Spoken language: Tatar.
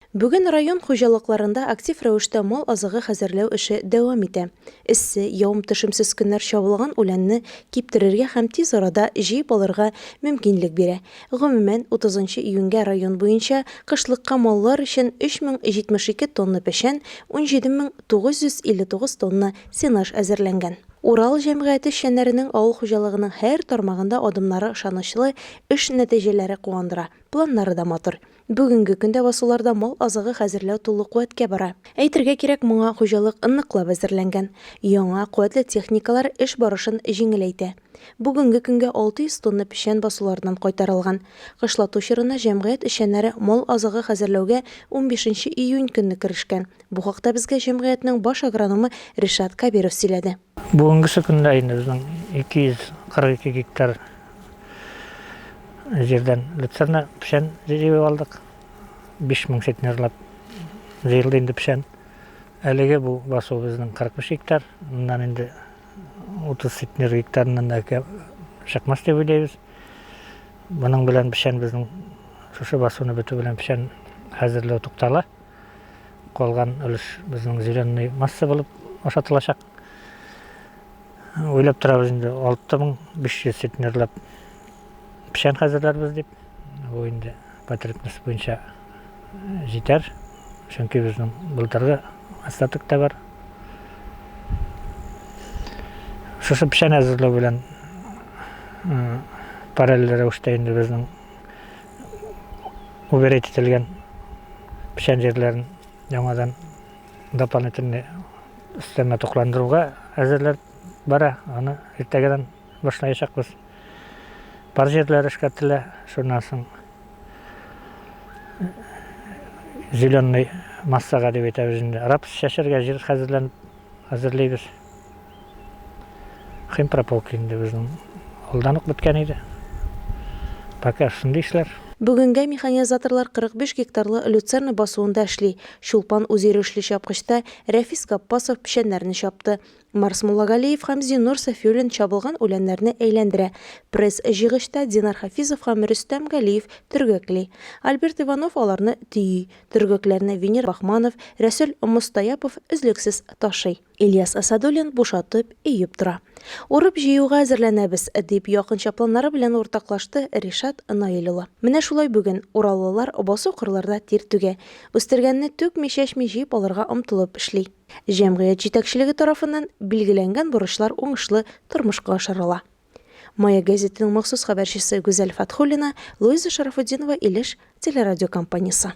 Бүген район хуҗалыкларында актив рәвештә мал азыгы хәзерләү эше дәвам итә. Эссе, явым-төшемсез көннәр чабылган үләнне киптерергә һәм тиз арада җыеп алырга мөмкинлек бирә. Гомумән, 30 июньгә район буенча кышлыкка маллар өчен 3072 тонна печән, 17959 тонна сенаж әзерләнгән. Урал җәмгыяте эшчәннәренең авыл хуҗалыгының һәр тармагында адымнары ышанычлы, эш нәтиҗәләре куандыра, планнары да матур. Бүгенге көндә басуларда мал азыгы хәзерләү тулы куәткә бара. Әйтергә кирәк, моңа хуҗалык ныклап әзерләнгән. Яңа куәтле техникалар эш барышын җиңеләйтә. Бүгенге көнгә 600 тонна печән басуларыннан кайтарылган. Кышлату чорына җәмгыять эшчәннәре мал азыгы хәзерләүгә 15 июнь көнне керешкән. Бу хакта безгә җәмгыятьнең баш агрономы Ришат Кабиров сөйләде. Бүгінгі күндә біздің 242 гектар жерден люцерна пішен жеп алдық. 5000 центнерлап жиылды енді пішен. Әлеге бұл басу біздің 45 гектар. Мұнан енді 30 центнер гектарынан да шақмас деп ойлаймыз. Бұның білән пішен біздің шушы басуны біту білән пішен әзірлеу тоқтала. Қолған үліш біздің зеленый масса болып ошатылашақ. Ойлап тұрабыз енді 6500 центнерлап пішен хәзерләрбез деп. Бұл енді потребность бойынша жетер. Чөнки біздің былтырғы остаток та бар. Шушы пішен әзерлеу белән параллель рәвештә енді біздің уберет ителгән пішен жерләрен яңадан дополнительный өстәмә токландыруга әзерләр бара, аны иртәгәдән башлаячакбыз. Бар жерләр эшкәртелә, шуннан соң зеленый массага дип әйтәбез инде. Рапс шәшәргә жер хәзерләйбез. Химпрополк инде безнең алдан ук беткән иде. Пока шундый эшләр. Бүгенгә механизаторлар 45 гектарлы люцерна басуында эшли. Шулпан үзйөрешле чапкычта Рәфис Гаппасов печәннәрне чапты. Марс Муллагалиев һәм Зинур Сафиуллин чабылган үләннәрне әйләндерә. Пресс җыгышта Динар Хафизов һәм Рөстәм Галиев төргәкли. Альберт Иванов аларны төйи. Төргәкләрне Венер Бахманов, Рәсүл Мустаяпов өзлексез ташый. Ильяс Асадуллин бушатып өйеп тора. Урып җыюга әзерләнәбез дип якынча планнары белән уртаклашты Ришат Наилулы. Менә шулай бүген ураллылар басу кырларда тир түгә. Үстергәнне түкми-чәчми җыеп алырга омтылып эшли. Җәмгыять җитәкчелеге тарафыннан билгеләнгән бурычлар уңышлы тормышка ашырыла. Мая газетының махсус хәбәрчесе Гүзәл Фатхуллина, Луиза Шарафутдинова, Илеш телерадиокомпаниясе.